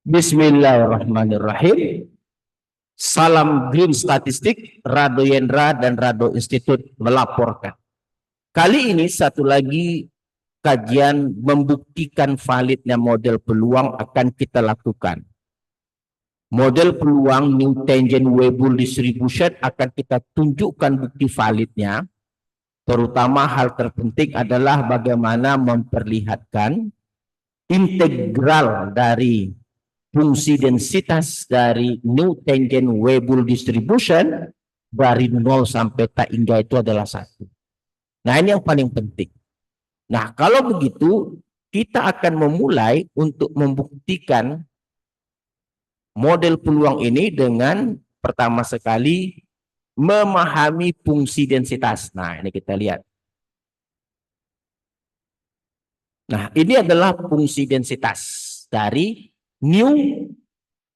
Bismillahirrahmanirrahim. Salam Green Statistik, Rado Yendra dan Rado Institute melaporkan. Kali ini satu lagi kajian membuktikan validnya model peluang akan kita lakukan. Model peluang New Tangent Weibull Distribution akan kita tunjukkan bukti validnya. Terutama hal terpenting adalah bagaimana memperlihatkan integral dari fungsi densitas dari New Tangent Weibull Distribution dari 0 sampai tak hingga itu adalah 1. Nah, ini yang paling penting. Nah, kalau begitu, kita akan memulai untuk membuktikan model peluang ini dengan pertama sekali memahami fungsi densitas. Nah, ini kita lihat. Nah, ini adalah fungsi densitas dari New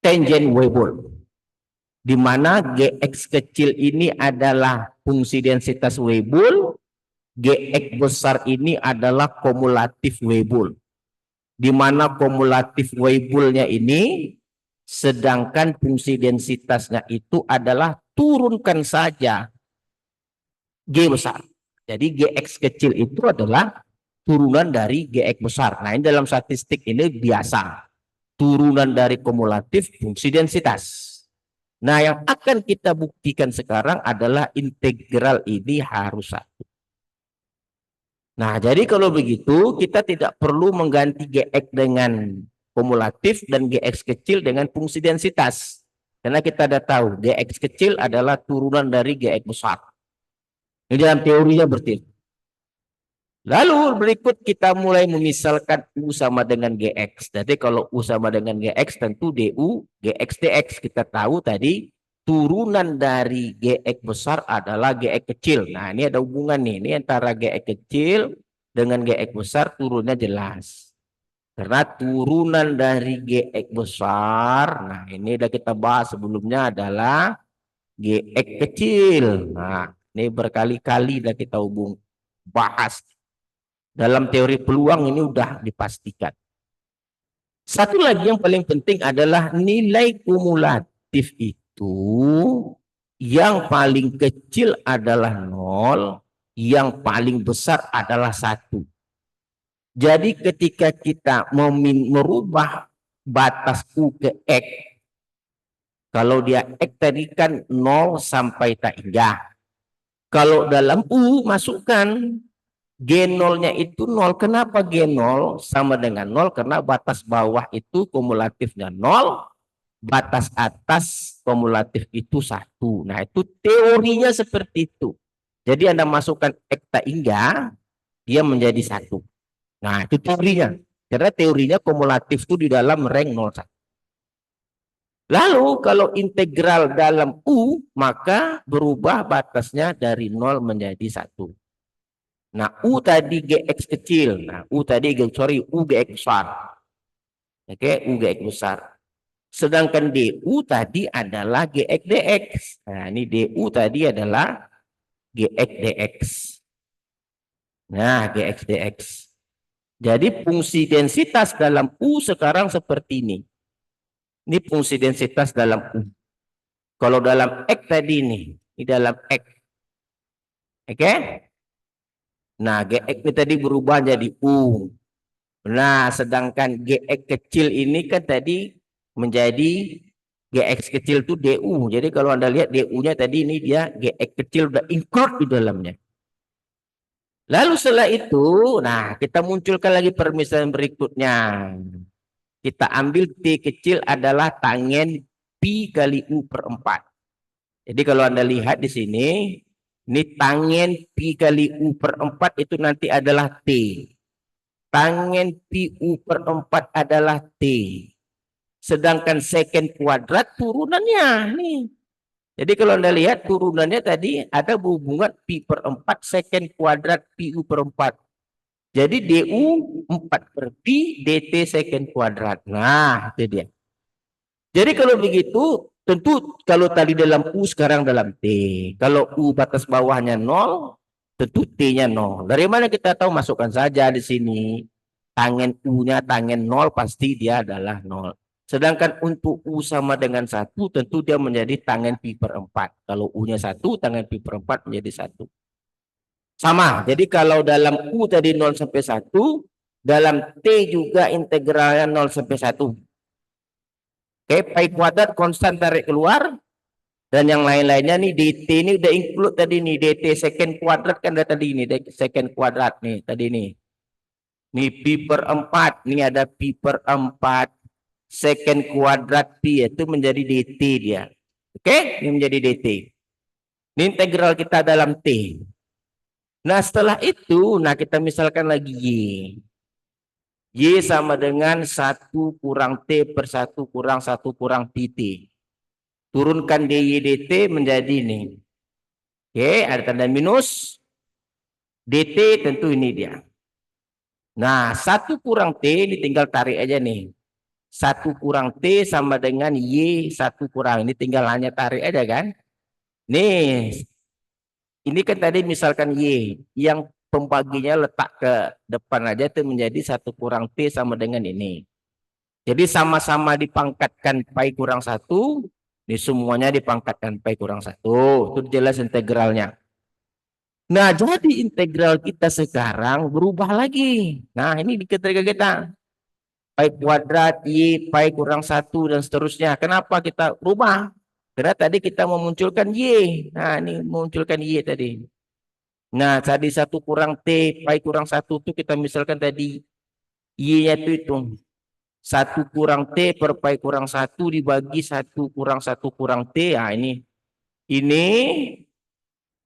Tangent Weibull, di mana Gx kecil ini adalah fungsi densitas Weibull, Gx besar ini adalah kumulatif Weibull, di mana kumulatif Weibullnya ini, sedangkan fungsi densitasnya itu adalah turunkan saja G besar. Jadi Gx kecil itu adalah turunan dari Gx besar. Nah, ini dalam statistik ini biasa. Turunan dari kumulatif fungsi densitas. Nah, yang akan kita buktikan sekarang adalah integral ini harus 1. Nah, jadi kalau begitu kita tidak perlu mengganti Gx dengan kumulatif dan Gx kecil dengan fungsi densitas. Karena kita sudah tahu Gx kecil adalah turunan dari Gx besar. Ini dalam teorinya berarti. Lalu berikut kita mulai memisalkan U sama dengan Gx. Jadi kalau U sama dengan Gx tentu DU Gx dx. Kita tahu tadi turunan dari Gx besar adalah Gx kecil. Nah, ini ada hubungan nih. Ini antara Gx kecil dengan Gx besar turunnya jelas. Karena turunan dari Gx besar, nah ini udah kita bahas sebelumnya adalah Gx kecil. Nah, ini berkali-kali udah kita bahas. Dalam teori peluang ini udah dipastikan. Satu lagi yang paling penting adalah nilai kumulatif itu yang paling kecil adalah 0, yang paling besar adalah 1. Jadi ketika kita merubah batas U ke X, kalau dia X tadi kan 0 sampai tak hingga. Kalau dalam U masukkan G0-nya itu 0. Kenapa G0 sama dengan 0? Karena batas bawah itu kumulatifnya 0, batas atas kumulatif itu 1. Nah, itu teorinya seperti itu. Jadi Anda masukkan ekta hingga, dia menjadi 1. Nah, itu teorinya. Karena teorinya kumulatif itu di dalam rank 0,1. Lalu kalau integral dalam U, maka berubah batasnya dari 0 menjadi 1. Nah, U tadi Gx kecil. Nah, U tadi, U Gx besar. Oke, U Gx besar. Sedangkan DU tadi adalah Gx dx. Nah, ini DU tadi adalah Gx dx. Nah, Gx dx. Jadi fungsi densitas dalam U sekarang seperti ini. Ini fungsi densitas dalam U. Kalau dalam X tadi ini dalam X. Oke? Nah, Gx ini tadi berubah jadi U. Nah, sedangkan Gx kecil ini kan tadi menjadi Gx kecil itu DU. Jadi kalau Anda lihat DU-nya tadi ini dia Gx kecil udah include di dalamnya. Lalu setelah itu, nah kita munculkan lagi permisalan berikutnya. Kita ambil T kecil adalah tangen Pi kali U per 4. Jadi kalau Anda lihat di sini, ini tangen Pi kali U per 4 itu nanti adalah T. Tangen Pi U per 4 adalah T. Sedangkan secant kuadrat turunannya nih. Jadi kalau Anda lihat turunannya tadi ada hubungan Pi per 4 secant kuadrat Pi U per 4. Jadi DU 4 per Pi DT secant kuadrat. Nah, itu dia. Jadi kalau begitu, tentu kalau tadi dalam U sekarang dalam T. Kalau U batas bawahnya 0, tentu T-nya 0. Dari mana kita tahu? Masukkan saja di sini. Tangen U-nya tangen 0 pasti dia adalah 0. Sedangkan untuk U sama dengan 1, tentu dia menjadi tangen pi per 4. Kalau U-nya 1, tangen pi per 4 menjadi 1. Sama, jadi kalau dalam U tadi 0 sampai 1, dalam T juga integralnya 0 sampai 1. Oke, pi kuadrat konstan tarik keluar, dan yang lain-lainnya nih dt ini udah include tadi nih, dt second kuadrat kan ada tadi nih, second kuadrat nih tadi nih. Nih pi per 4, nih ada pi per 4 second kuadrat pi, itu menjadi dt dia. Oke, ini menjadi dt. Ini integral kita dalam T. Nah, setelah itu, nah kita misalkan lagi Y. Y sama dengan 1 kurang T per 1 kurang 1 kurang pt. Turunkan dy dt menjadi ini. Oke, ada tanda minus. Dt tentu ini dia. Nah, 1 kurang T ini tinggal tarik aja nih. 1 kurang T sama dengan Y 1 kurang. Ini tinggal hanya tarik aja kan. Nih, ini kan tadi misalkan Y. Yang pembaginya letak ke depan aja itu menjadi 1 kurang T sama dengan ini. Jadi sama-sama dipangkatkan pi kurang 1. Ini semuanya dipangkatkan pi kurang 1. Itu jelas integralnya. Nah, jadi integral kita sekarang berubah lagi. Nah, ini di ketika kita pi kuadrat Y pi kurang 1 dan seterusnya. Kenapa kita rubah? Karena tadi kita memunculkan Y. Nah, ini memunculkan Y tadi. Nah, tadi 1 kurang T pi kurang 1 itu kita misalkan tadi Y-nya itu 1 kurang T per pi kurang 1 dibagi 1 kurang 1 kurang T. Nah, ini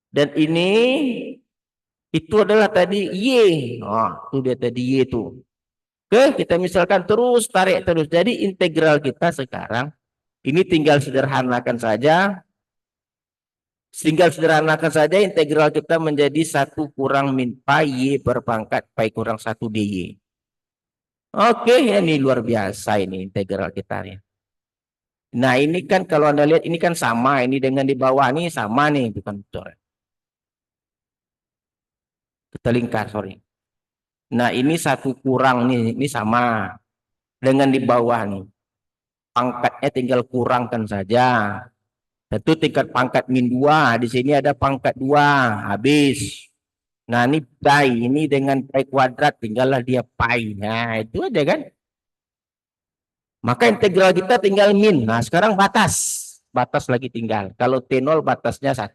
dan ini itu adalah tadi Y. Oh, itu dia tadi Y itu. Oke, kita misalkan terus tarik terus. Jadi integral kita sekarang ini tinggal sederhanakan saja. Integral kita menjadi 1 kurang min pi Y berpangkat pi kurang 1 dy. Oke, ini luar biasa ini integral kita nih. Nah, ini kan kalau Anda lihat ini kan sama, ini dengan di bawah ini sama nih, bukan sorry. Kita lingkar, sorry. Nah, ini 1 kurang nih, ini sama dengan di bawah nih. Pangkatnya tinggal kurangkan saja. Tentu tingkat pangkat min 2, di sini ada pangkat 2, habis. Nah, ini pi, ini dengan pi kuadrat tinggallah dia pi. Nah, itu aja kan. Maka integral kita tinggal min. Nah, sekarang batas. Batas lagi tinggal. Kalau T0 batasnya 1.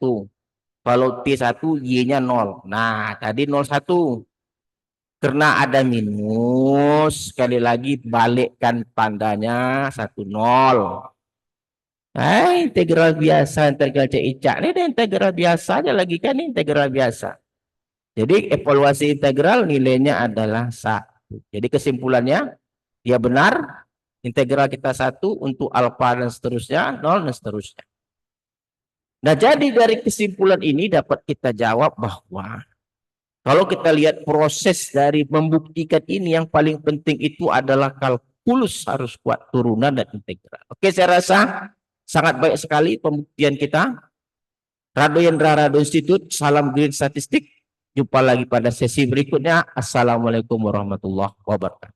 Kalau T1 Y-nya 0. Nah, tadi 01. Karena ada minus, sekali lagi balikkan tandanya 10. Integral biasa, integral CICA. Ini ada integral biasa aja lagi kan, ini integral biasa. Jadi evaluasi integral nilainya adalah 1. Jadi kesimpulannya, dia benar. Integral kita 1 untuk alfa dan seterusnya, 0 dan seterusnya. Nah, jadi dari kesimpulan ini dapat kita jawab bahwa kalau kita lihat proses dari membuktikan ini, yang paling penting itu adalah kalkulus harus kuat turunan dan integral. Oke, saya rasa sangat baik sekali pembuktian kita. Rado Yendra Rado Institute, salam green statistik. Jumpa lagi pada sesi berikutnya. Assalamualaikum warahmatullahi wabarakatuh.